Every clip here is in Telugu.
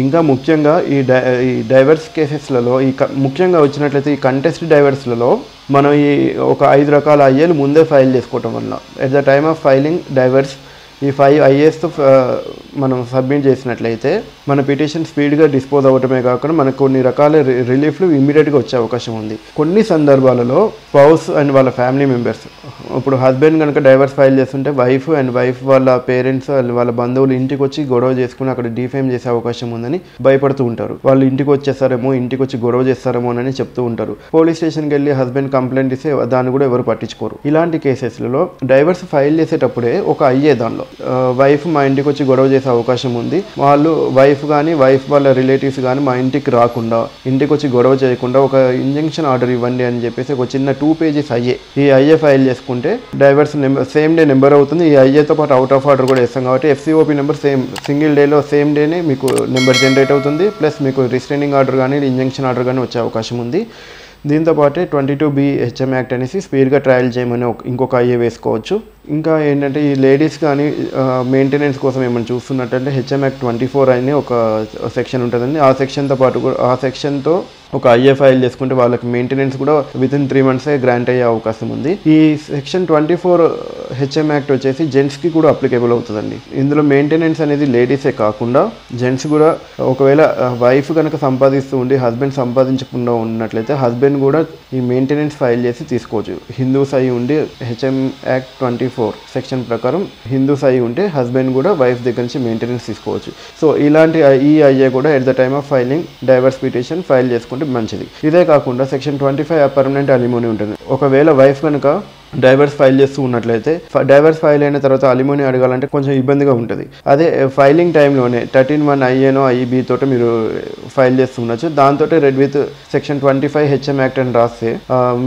ఇంకా ముఖ్యంగా ఈ డైవర్స్ కేసెస్లలో ముఖ్యంగా వచ్చినట్లయితే ఈ కంటెస్ట్ డైవర్స్లలో మనం ఈ ఒక 5 రకాల ఐఏలు ముందే ఫైల్ చేసుకోవటం వల్ల at the time of filing divorce ఈ 5 ఐఏస్తో మనం సబ్మిట్ చేసినట్లయితే మన పిటిషన్ స్పీడ్గా డిస్పోజ్ అవ్వటమే కాకుండా మనకు కొన్ని రకాల రిలీఫ్లు ఇమ్మీడియట్గా వచ్చే అవకాశం ఉంది. కొన్ని సందర్భాలలో స్పౌస్ అండ్ వాళ్ళ ఫ్యామిలీ మెంబర్స్, ఇప్పుడు హస్బెండ్ కనుక డైవర్స్ ఫైల్ చేస్తుంటే వైఫ్ వాళ్ళ పేరెంట్స్ వాళ్ళ బంధువులు ఇంటికి వచ్చి గొడవ చేసుకుని అక్కడ డిఫేమ్ చేసే అవకాశం ఉందని భయపడుతూ ఉంటారు. వాళ్ళు ఇంటికి వచ్చేస్తారేమో, ఇంటికి వచ్చి గొడవ చేస్తారేమో అని చెప్తూ ఉంటారు. పోలీస్ స్టేషన్కి వెళ్ళి హస్బెండ్ కంప్లైంట్ ఇస్తే దాన్ని కూడా ఎవరు పట్టించుకోరు. ఇలాంటి కేసెస్లలో డైవర్స్ ఫైల్ చేసేటప్పుడే ఒక అయ్యే దానిలో వైఫ్ మా ఇంటికి వచ్చి గొడవ చేసే అవకాశం ఉంది, వాళ్ళు వైఫ్ కానీ వైఫ్ వాళ్ళ రిలేటివ్స్ కానీ మా ఇంటికి రాకుండా, ఇంటికి వచ్చి గొడవ చేయకుండా ఒక ఇంజంక్షన్ ఆర్డర్ ఇవ్వండి అని చెప్పేసి ఒక చిన్న 2 pages అయ్యే ఈ అయ్యే ఫైల్ చేసుకుంటే divorce number same day number అవుతుంది. ఈ అయ్యేతో పాటు అవుట్ ఆఫ్ ఆర్డర్ కూడా వేస్తాం కాబట్టి FCOP నెంబర్ సింగిల్ డేలో సేమ్ డేనే మీకు నెంబర్ జనరేట్ అవుతుంది. ప్లస్ మీకు రిస్ట్రైనింగ్ ఆర్డర్ కానీ ఇంజంక్షన్ ఆర్డర్ కానీ వచ్చే అవకాశం ఉంది. దీంతోపాటే 22B HM యాక్ట్ అనేసి స్పీడ్గా ట్రయల్ చేయమని ఇంకొక ఐఏ వేసుకోవచ్చు. ఇంకా ఏంటంటే ఈ లేడీస్ కానీ మెయింటెనెన్స్ కోసం ఏమైనా చూస్తున్నట్టంటే HM యాక్ట్ 24 అనే ఒక సెక్షన్ ఉంటుందండి. ఆ సెక్షన్తో పాటు ఆ సెక్షన్తో ఒక ఐఏ ఫైల్ చేసుకుంటే వాళ్ళకి మెయింటెనెన్స్ కూడా వితిన్ 3 months గ్రాంట్ అయ్యే అవకాశం ఉంది. ఈ సెక్షన్ 24 HM యాక్ట్ వచ్చేసి జెంట్స్కి కూడా అప్లికేబుల్ అవుతుందండి. ఇందులో మెయింటెనెన్స్ అనేది లేడీసే కాకుండా జెంట్స్ కూడా, ఒకవేళ వైఫ్ కనుక సంపాదిస్తూ ఉండి హస్బెండ్ సంపాదించకుండా ఉన్నట్లయితే హస్బెండ్ కూడా ఈ మెయింటెనెన్స్ ఫైల్ చేసి తీసుకోవచ్చు. హిందూస్ అయి ఉండి HM యాక్ట్ 24 సెక్షన్ ప్రకారం హిందూస్ అయి ఉంటే హస్బెండ్ కూడా వైఫ్ దగ్గర నుంచి మెయింటెనెన్స్ తీసుకోవచ్చు. సో ఇలాంటి ఈ ఐఏ కూడా at the time of filing divorce petition file చేసుకుంటే మంచిది. ఇదే కాకుండా సెక్షన్ 25 పర్మనెంట్ అలిమోనీ ఉంటుంది. ఒకవేళ వైఫ్ కనుక డైవర్స్ ఫైల్ చేస్తూ ఉన్నట్లయితే డైవర్స్ ఫైల్ అయిన తర్వాత అలిమోనీ అడగాలంటే కొంచెం ఇబ్బందిగా ఉంటుంది. అదే ఫైలింగ్ టైంలోనే 13(1) ఐఏనో IB తోటి మీరు ఫైల్ చేస్తూ ఉండొచ్చు. దాంతో red with section 25 HM act అని రాస్తే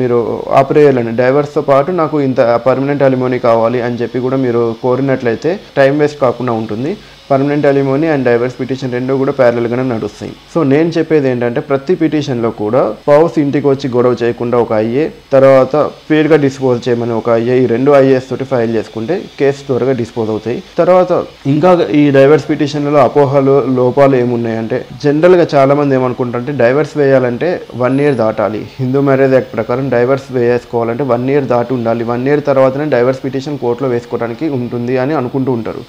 మీరు ఆపరేయాలని డైవర్స్తో పాటు నాకు ఇంత పర్మనెంట్ అలిమోనీ కావాలి అని చెప్పి కూడా మీరు కోరినట్లయితే టైం వేస్ట్ కాకుండా ఉంటుంది. Permanent alimony and diverse petition రెండు కూడా ప్యారలల్గానే నడుస్తాయి. సో నేను చెప్పేది ఏంటంటే ప్రతి పిటిషన్లో కూడా స్పౌస్ ఇంటికి వచ్చి గొడవ చేయకుండా ఒక ఐఏ, తర్వాత స్పీడ్గా డిస్పోజ్ చేయమని ఒక ఐఏ, ఈ 2 IAs తోటి ఫైల్ చేసుకుంటే కేసు త్వరగా డిస్పోజ్ అవుతాయి. తర్వాత ఇంకా ఈ డైవర్స్ పిటిషన్లలో అపోహలు లోపాలు ఏమున్నాయంటే జనరల్గా చాలామంది ఏమనుకుంటారంటే డైవర్స్ వేయాలంటే 1 year దాటాలి. హిందూ మ్యారేజ్ యాక్ట్ ప్రకారం డైవర్స్ వేసుకోవాలంటే 1 year దాటి ఉండాలి. 1 year తర్వాతనే డైవర్స్ పిటిషన్ కోర్టులో వేసుకోవడానికి ఉంటుంది అని అనుకుంటూ ఉంటారు.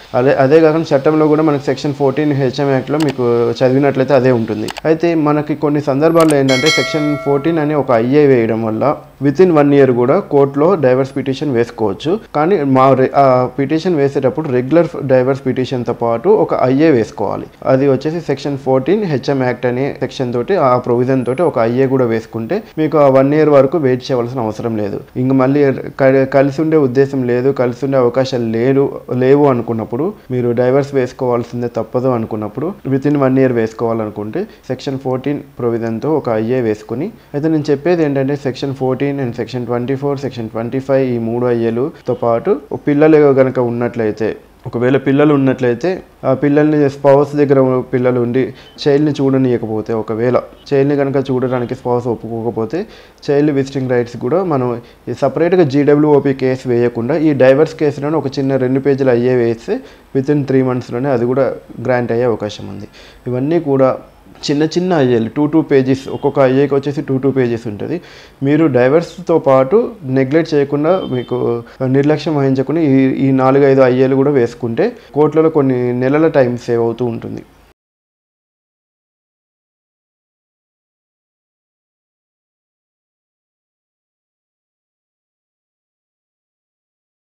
అదే కాకుండా చట్టంలో కూడా మనకి సెక్షన్ 14 HM యాక్ట్లో మీకు చదివినట్లయితే అదే ఉంటుంది. అయితే మనకి కొన్ని సందర్భాల్లో ఏంటంటే సెక్షన్ 14 అనే ఒక ఐఏ వేయడం వల్ల వితిన్ 1 year కూడా కోర్టులో డైవర్స్ పిటిషన్ వేసుకోవచ్చు. కానీ ఆ పిటిషన్ వేసేటప్పుడు రెగ్యులర్ డైవర్స్ పిటిషన్తో పాటు ఒక ఐఏ వేసుకోవాలి. అది వచ్చేసి సెక్షన్ 14 HM యాక్ట్ అనే సెక్షన్ తోటి, ఆ ప్రొవిజన్ తోటి ఒక ఐఏ కూడా వేసుకుంటే మీకు ఆ 1 year వరకు వెయిట్ చేయవలసిన అవసరం లేదు. ఇంక మళ్ళీ కలిసి ఉండే ఉద్దేశం లేదు, కలిసి ఉండే అవకాశాలు లేవు అనుకున్నప్పుడు, మీరు డైవర్స్ వేసుకోవాల్సిందే తప్పదు అనుకున్నప్పుడు వితిన్ 1 year వేసుకోవాలనుకుంటే సెక్షన్ 14 ప్రొవిజన్తో ఒక ఐఏ వేసుకుని, అయితే నేను చెప్పేది ఏంటంటే సెక్షన్ 14 అండ్ సెక్షన్ 24, సెక్షన్ 25 ఈ 3 ఐఏలతో పాటు పిల్లలు కనుక ఉన్నట్లయితే, ఒకవేళ పిల్లలు ఉన్నట్లయితే ఆ పిల్లల్ని స్పౌస్ దగ్గర పిల్లలు ఉండి చైల్డ్ని చూడనీయకపోతే, ఒకవేళ చైల్డ్ని కనుక చూడడానికి స్పౌస్ ఒప్పుకోకపోతే చైల్డ్ విజిటింగ్ రైట్స్ కూడా మనం సపరేట్గా GWOP కేసు వేయకుండా ఈ డైవర్స్ కేసులోనే ఒక చిన్న 2 pages ఐఏ వేస్తే వితిన్ 3 monthsలోనే అది కూడా గ్రాంట్ అయ్యే అవకాశం ఉంది. ఇవన్నీ కూడా చిన్న ఐఏలు 2 pages, ఒక్కొక్క ఐఏకి వచ్చేసి 2 pages ఉంటుంది. మీరు డైవర్స్తో పాటు నెగ్లెక్ట్ చేయకుండా, మీకు నిర్లక్ష్యం వహించకుండా ఈ 4-5 ఐఏలు కూడా వేసుకుంటే కోర్టులలో కొన్ని నెలల టైం సేవ్ అవుతూ ఉంటుంది.